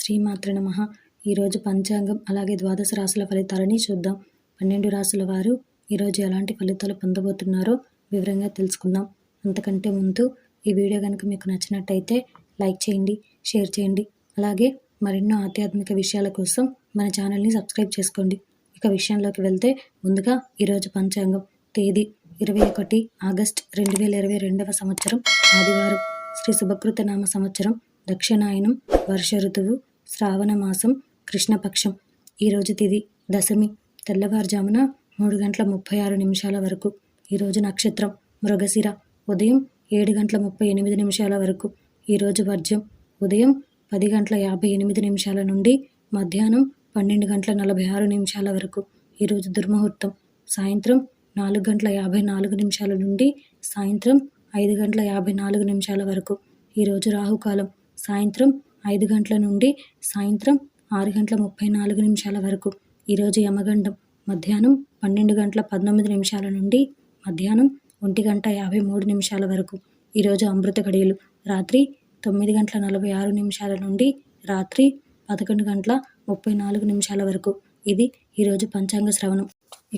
శ్రీమాత్రే నమః. ఈరోజు పంచాంగం అలాగే ద్వాదశ రాశుల ఫలితాలని చూద్దాం. 12 రాశుల వారు ఈరోజు ఎలాంటి ఫలితాలు పొందబోతున్నారో వివరంగా తెలుసుకుందాం. అంతకంటే ముందు ఈ వీడియో కనుక మీకు నచ్చినట్టయితే లైక్ చేయండి, షేర్ చేయండి. అలాగే మరెన్నో ఆధ్యాత్మిక విషయాల కోసం మన ఛానల్ని సబ్స్క్రైబ్ చేసుకోండి. ఇక విషయంలోకి వెళ్తే ముందుగా ఈరోజు పంచాంగం తేదీ 21 ఆగస్ట్ 2022 సంవత్సరం ఆదివారం. శ్రీ శుభకృత నామ సంవత్సరం దక్షిణాయనం, వర్ష ఋతువు, శ్రావణ మాసం, కృష్ణపక్షం. ఈరోజు తిథి దశమి, తెల్లవారుజామున 3:36 వరకు. ఈరోజు నక్షత్రం మృగశిర, ఉదయం 7:38 వరకు. ఈరోజు వర్జ్యం ఉదయం 10:58 నుండి మధ్యాహ్నం 12:46 వరకు. ఈరోజు దుర్ముహూర్తం సాయంత్రం 4:54 నుండి సాయంత్రం 5:54 వరకు. ఈరోజు రాహుకాలం సాయంత్రం 5 గంటల నుండి సాయంత్రం 6:34 వరకు. ఈరోజు యమగండం మధ్యాహ్నం 12:19 నుండి మధ్యాహ్నం 1:53 వరకు. ఈరోజు అమృత గడియలు రాత్రి 9:46 నుండి రాత్రి 11:34 వరకు. ఇది ఈరోజు పంచాంగ శ్రవణం.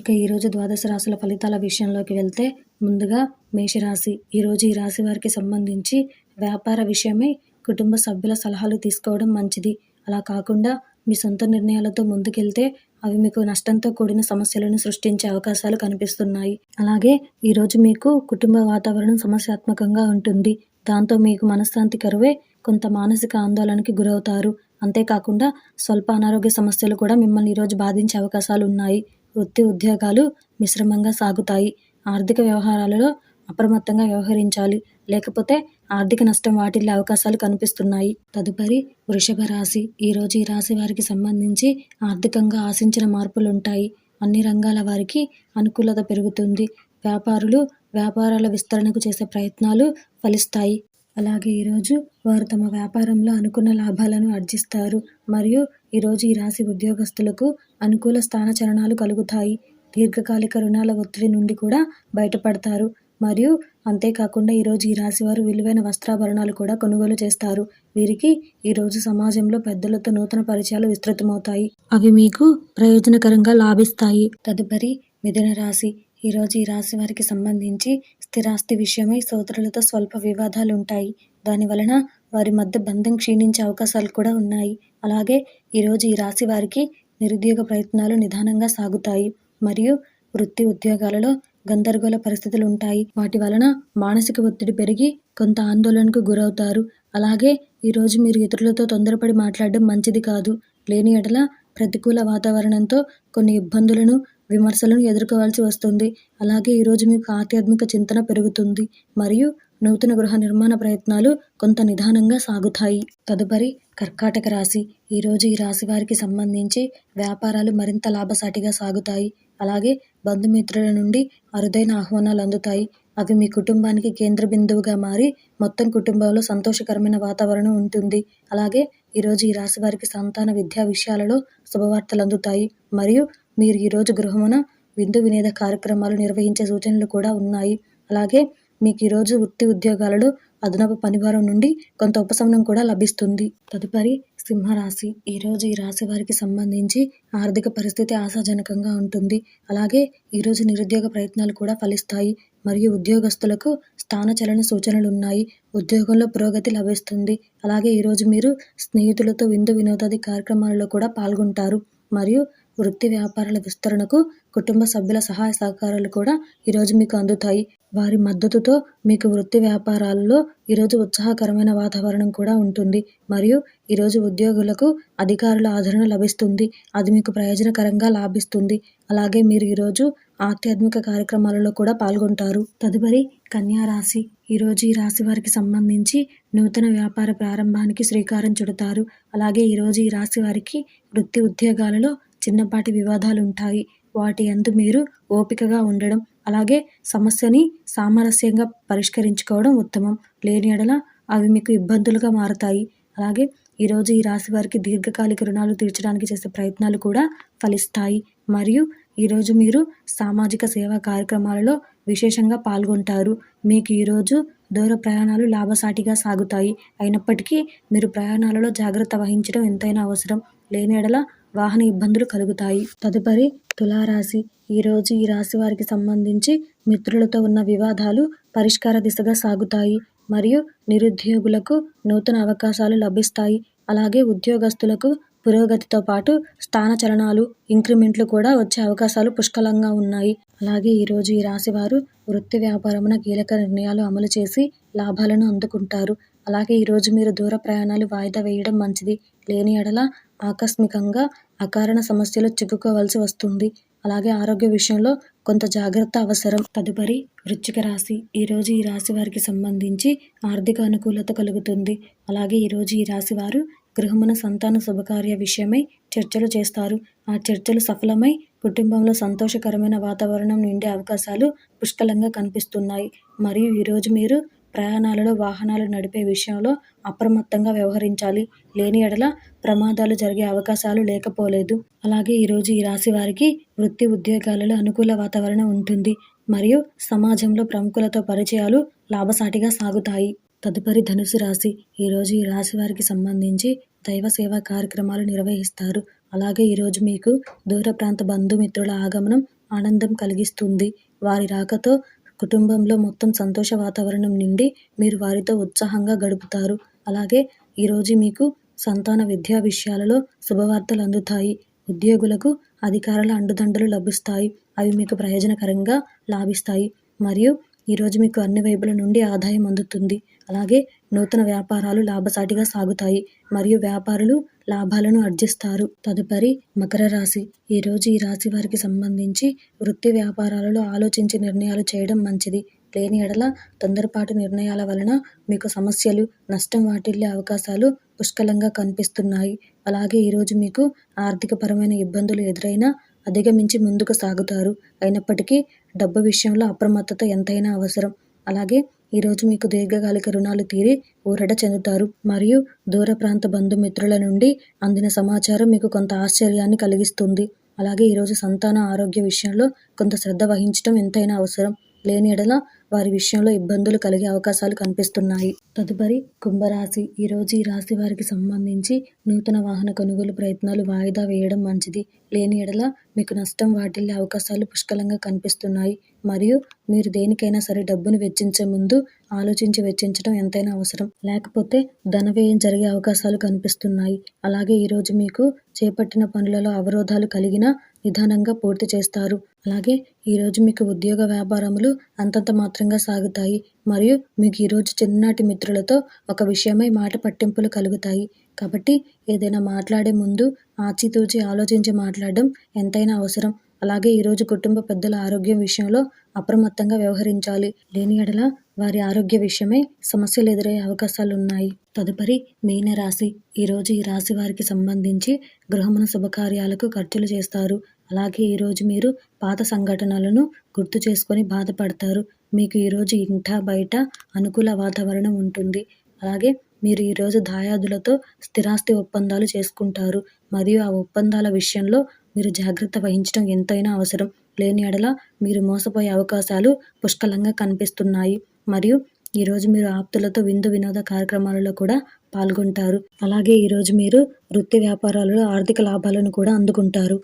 ఇక ఈరోజు ద్వాదశ రాశుల ఫలితాల విషయంలోకి వెళ్తే ముందుగా మేషరాశి. ఈరోజు ఈ రాశి వారికి సంబంధించి వ్యాపార విషయమై కుటుంబ సభ్యుల సలహాలు తీసుకోవడం మంచిది. అలా కాకుండా మీ సొంత నిర్ణయాలతో ముందుకెళ్తే అవి మీకు నష్టంతో కూడిన సమస్యలను సృష్టించే అవకాశాలు కనిపిస్తున్నాయి. అలాగే ఈరోజు మీకు కుటుంబ వాతావరణం సమస్యాత్మకంగా ఉంటుంది. దాంతో మీకు మనశ్శాంతి కరువే కొంత మానసిక ఆందోళనకి గురవుతారు. అంతేకాకుండా స్వల్ప అనారోగ్య సమస్యలు కూడా మిమ్మల్ని ఈరోజు బాధించే అవకాశాలు ఉన్నాయి. వృత్తి ఉద్యోగాలు మిశ్రమంగా సాగుతాయి. ఆర్థిక వ్యవహారాలలో అప్రమత్తంగా వ్యవహరించాలి, లేకపోతే ఆర్థిక నష్టం వాటిల్లే అవకాశాలు కనిపిస్తున్నాయి. తదుపరి వృషభ రాశి. ఈరోజు ఈ రాశి వారికి సంబంధించి ఆర్థికంగా ఆశించిన మార్పులుంటాయి. అన్ని రంగాల వారికి అనుకూలత పెరుగుతుంది. వ్యాపారులు వ్యాపారాల విస్తరణకు చేసే ప్రయత్నాలు ఫలిస్తాయి. అలాగే ఈరోజు వారు తమ వ్యాపారంలో అనుకున్న లాభాలను ఆర్జిస్తారు. మరియు ఈరోజు ఈ రాశి ఉద్యోగస్తులకు అనుకూల స్థానచలనాలు కలుగుతాయి. దీర్ఘకాలిక రుణాల ఒత్తిడి నుండి కూడా బయటపడతారు. మరియు అంతేకాకుండా ఈరోజు ఈ రాశి వారు విలువైన వస్త్రాభరణాలు కూడా కొనుగోలు చేస్తారు. వీరికి ఈరోజు సమాజంలో పెద్దలతో నూతన పరిచయాలు విస్తృతమవుతాయి. అవి మీకు ప్రయోజనకరంగా లాభిస్తాయి. తదుపరి మిథున రాశి. ఈరోజు ఈ రాశి వారికి సంబంధించి స్థిరాస్తి విషయమై సోదరులతో స్వల్ప వివాదాలు ఉంటాయి. దాని వలన వారి మధ్య బంధం క్షీణించే అవకాశాలు కూడా ఉన్నాయి. అలాగే ఈరోజు ఈ రాశి వారికి నిరుద్యోగ ప్రయత్నాలు నిదానంగా సాగుతాయి. మరియు వృత్తి ఉద్యోగాలలో గందరగోళ పరిస్థితులు ఉంటాయి. వాటి వలన మానసిక ఒత్తిడి పెరిగి కొంత ఆందోళనకు గురవుతారు. అలాగే ఈరోజు మీరు ఇతరులతో తొందరపడి మాట్లాడడం మంచిది కాదు. లేని ఎడల ప్రతికూల వాతావరణంతో కొన్ని ఇబ్బందులను, విమర్శలను ఎదుర్కోవాల్సి వస్తుంది. అలాగే ఈరోజు మీకు ఆధ్యాత్మిక చింతన పెరుగుతుంది. మరియు నూతన గృహ నిర్మాణ ప్రయత్నాలు కొంత నిదానంగా సాగుతాయి. తదుపరి కర్కాటక రాశి. ఈరోజు ఈ రాశి వారికి సంబంధించి వ్యాపారాలు మరింత లాభసాటిగా సాగుతాయి. అలాగే బంధుమిత్రుల నుండి అరుదైన ఆహ్వానాలు అందుతాయి. అవి మీ కుటుంబానికి కేంద్ర బిందువుగా మారి మొత్తం కుటుంబంలో సంతోషకరమైన వాతావరణం ఉంటుంది. అలాగే ఈరోజు ఈ రాశి వారికి సంతాన విద్యా విషయాలలో శుభవార్తలు అందుతాయి. మరియు మీరు ఈరోజు గృహమున విందు వినోద కార్యక్రమాలు నిర్వహించే సూచనలు కూడా ఉన్నాయి. అలాగే మీకు ఈరోజు వృత్తి ఉద్యోగాలలో అదనపు పనిభారం నుండి కొంత ఉపశమనం కూడా లభిస్తుంది. తదుపరి సింహరాశి. ఈరోజు ఈ రాశి వారికి సంబంధించి ఆర్థిక పరిస్థితి ఆశాజనకంగా ఉంటుంది. అలాగే ఈరోజు నిరుద్యోగ ప్రయత్నాలు కూడా ఫలిస్తాయి. మరియు ఉద్యోగస్తులకు స్థానచలన సూచనలు ఉన్నాయి. ఉద్యోగంలో పురోగతి లభిస్తుంది. అలాగే ఈరోజు మీరు స్నేహితులతో విందు వినోదాది కార్యక్రమాలలో కూడా పాల్గొంటారు. మరియు వృత్తి వ్యాపారాల విస్తరణకు కుటుంబ సభ్యుల సహాయ సహకారాలు కూడా ఈరోజు మీకు అందుతాయి. వారి మద్దతుతో మీకు వృత్తి వ్యాపారాలలో ఈరోజు ఉత్సాహకరమైన వాతావరణం కూడా ఉంటుంది. మరియు ఈరోజు ఉద్యోగులకు అధికారుల ఆదరణ లభిస్తుంది. అది మీకు ప్రయోజనకరంగా లాభిస్తుంది. అలాగే మీరు ఈరోజు ఆధ్యాత్మిక కార్యక్రమాలలో కూడా పాల్గొంటారు. తదుపరి కన్యా రాశి. ఈరోజు ఈ రాశి వారికి సంబంధించి నూతన వ్యాపార ప్రారంభానికి శ్రీకారం చుడతారు. అలాగే ఈరోజు ఈ రాశి వారికి వృత్తి ఉద్యోగాలలో చిన్నపాటి వివాదాలు ఉంటాయి. వాటి యందు మీరు ఓపికగా ఉండడం, అలాగే సమస్యని సామరస్యంగా పరిష్కరించుకోవడం ఉత్తమం. లేని ఎడల అవి మీకు ఇబ్బందులుగా మారతాయి. అలాగే ఈరోజు ఈ రాశి వారికి దీర్ఘకాలిక రుణాలు తీర్చడానికి చేసే ప్రయత్నాలు కూడా ఫలిస్తాయి. మరియు ఈరోజు మీరు సామాజిక సేవా కార్యక్రమాలలో విశేషంగా పాల్గొంటారు. మీకు ఈరోజు దూర ప్రయాణాలు లాభసాటిగా సాగుతాయి. అయినప్పటికీ మీరు ప్రయాణాలలో జాగ్రత్త వహించడం ఎంతైనా అవసరం. లేని యెడల వాహన ఇబ్బందులు కలుగుతాయి. తదుపరి తులారాశి. ఈరోజు ఈ రాశి వారికి సంబంధించి మిత్రులతో ఉన్న వివాదాలు పరిష్కార దిశగా సాగుతాయి. మరియు నిరుద్యోగులకు నూతన అవకాశాలు లభిస్తాయి. అలాగే ఉద్యోగస్తులకు పురోగతితో పాటు స్థానచలనాలు, ఇంక్రిమెంట్లు కూడా వచ్చే అవకాశాలు పుష్కలంగా ఉన్నాయి. అలాగే ఈరోజు ఈ రాశివారు వృత్తి వ్యాపారమున కీలక నిర్ణయాలు అమలు చేసి లాభాలను అందుకుంటారు. అలాగే ఈరోజు మీరు దూర ప్రయాణాలు వాయిదా వేయడం మంచిది. లేని యెడల ఆకస్మికంగా అకారణ సమస్యలు చిక్కుకోవలసి వస్తుంది. అలాగే ఆరోగ్య విషయంలో కొంత జాగ్రత్త అవసరం. తదుపరి వృశ్చిక రాశి. ఈరోజు ఈ రాశి వారికి సంబంధించి ఆర్థిక అనుకూలత కలుగుతుంది. అలాగే ఈరోజు ఈ రాశి వారు గృహమున సంతాన శుభకార్య విషయమై చర్చలు చేస్తారు. ఆ చర్చలు సఫలమై కుటుంబంలో సంతోషకరమైన వాతావరణం నిండే అవకాశాలు పుష్కలంగా కనిపిస్తున్నాయి. మరియు ఈరోజు మీరు ప్రయాణాలలో వాహనాలు నడిపే విషయంలో అప్రమత్తంగా వ్యవహరించాలి. లేని యెడల ప్రమాదాలు జరిగే అవకాశాలు లేకపోలేదు. అలాగే ఈరోజు ఈ రాశి వారికి వృత్తి ఉద్యోగాలలో అనుకూల వాతావరణం ఉంటుంది. మరియు సమాజంలో ప్రముఖులతో పరిచయాలు లాభసాటిగా సాగుతాయి. తదుపరి ధనుసు రాశి. ఈరోజు ఈ రాశి వారికి సంబంధించి దైవ సేవా కార్యక్రమాలు నిర్వహిస్తారు. అలాగే ఈరోజు మీకు దూర ప్రాంత బంధుమిత్రుల ఆగమనం ఆనందం కలిగిస్తుంది. వారి రాకతో కుటుంబంలో మొత్తం సంతోష వాతావరణం నిండి మీరు వారితో ఉత్సాహంగా గడుపుతారు. అలాగే ఈరోజు మీకు సంతాన విద్యా విషయాలలో శుభవార్తలు అందుతాయి. ఉద్యోగులకు అధికారుల అండుదండలు లభిస్తాయి. అవి మీకు ప్రయోజనకరంగా లాభిస్తాయి. మరియు ఈరోజు మీకు అన్ని వైపుల నుండి ఆదాయం అందుతుంది. అలాగే నూతన వ్యాపారాలు లాభసాటిగా సాగుతాయి. మరియు వ్యాపారులు లాభాలను ఆర్జిస్తారు. తదుపరి మకర రాశి. ఈరోజు ఈ రాశి వారికి సంబంధించి వృత్తి వ్యాపారాలలో ఆలోచించి నిర్ణయాలు చేయడం మంచిది. లేని యెడల తొందరపాటు నిర్ణయాల వలన మీకు సమస్యలు, నష్టం వాటిల్లే అవకాశాలు పుష్కలంగా కనిపిస్తున్నాయి. అలాగే ఈరోజు మీకు ఆర్థికపరమైన ఇబ్బందులు ఎదురైనా అధిగమించి ముందుకు సాగుతారు. అయినప్పటికీ డబ్బు విషయంలో అప్రమత్తత ఎంతైనా అవసరం. అలాగే ఈరోజు మీకు దీర్ఘకాలిక రుణాలు తీరి ఊరట చెందుతారు. మరియు దూర ప్రాంత బంధుమిత్రుల నుండి అందిన సమాచారం మీకు కొంత ఆశ్చర్యాన్ని కలిగిస్తుంది. అలాగే ఈరోజు సంతాన ఆరోగ్య విషయంలో కొంత శ్రద్ధ వహించడం ఎంతైనా అవసరం. లేని యెడల వారి విషయంలో ఇబ్బందులు కలిగే అవకాశాలు కనిపిస్తున్నాయి. తదుపరి కుంభరాశి. ఈరోజు ఈ రాశి వారికి సంబంధించి నూతన వాహన కొనుగోలు ప్రయత్నాలు వాయిదా వేయడం మంచిది. లేని యెడల మీకు నష్టం వాటిల్లే అవకాశాలు పుష్కలంగా కనిపిస్తున్నాయి. మరియు మీరు దేనికైనా సరే డబ్బును వెచ్చించే ముందు ఆలోచించి వెచ్చించడం ఎంతైనా అవసరం. లేకపోతే ధన వ్యయం జరిగే అవకాశాలు కనిపిస్తున్నాయి. అలాగే ఈరోజు మీకు చేపట్టిన పనులలో అవరోధాలు కలిగినా నిదానంగా పూర్తి చేస్తారు. అలాగే ఈరోజు మీకు ఉద్యోగ వ్యాపారములు అంతంత మాత్రంగా సాగుతాయి. మరియు మీకు ఈరోజు చిన్ననాటి మిత్రులతో ఒక విషయమై మాట పట్టింపులు కలుగుతాయి. కాబట్టి ఏదైనా మాట్లాడే ముందు ఆచితూచి ఆలోచించి మాట్లాడడం ఎంతైనా అవసరం. అలాగే ఈరోజు కుటుంబ పెద్దల ఆరోగ్యం విషయంలో అప్రమత్తంగా వ్యవహరించాలి. లేని యెడల వారి ఆరోగ్య విషయమై సమస్యలు ఎదురయ్యే అవకాశాలు ఉన్నాయి. తదుపరి మీనరాశి. ఈరోజు ఈ రాశి వారికి సంబంధించి గృహమున శుభకార్యాలకు ఖర్చులు చేస్తారు. అలాగే ఈరోజు మీరు పాత సంఘటనలను గుర్తు చేసుకొని బాధపడతారు. మీకు ఈరోజు ఇంట బయట అనుకూల వాతావరణం ఉంటుంది. అలాగే మీరు ఈరోజు దాయాదులతో స్థిరాస్తి ఒప్పందాలు చేసుకుంటారు. మరియు ఆ ఒప్పందాల విషయంలో మీరు జాగ్రత్త వహించడం ఎంతైనా అవసరం. లేని యెడల మీరు మోసపోయే అవకాశాలు పుష్కలంగా కనిపిస్తున్నాయి. మరియు ఈరోజు మీరు ఆప్తులతో విందు వినోద కార్యక్రమాలలో కూడా పాల్గొంటారు. అలాగే ఈరోజు మీరు వృత్తి వ్యాపారాలలో ఆర్థిక లాభాలను కూడా అందుకుంటారు.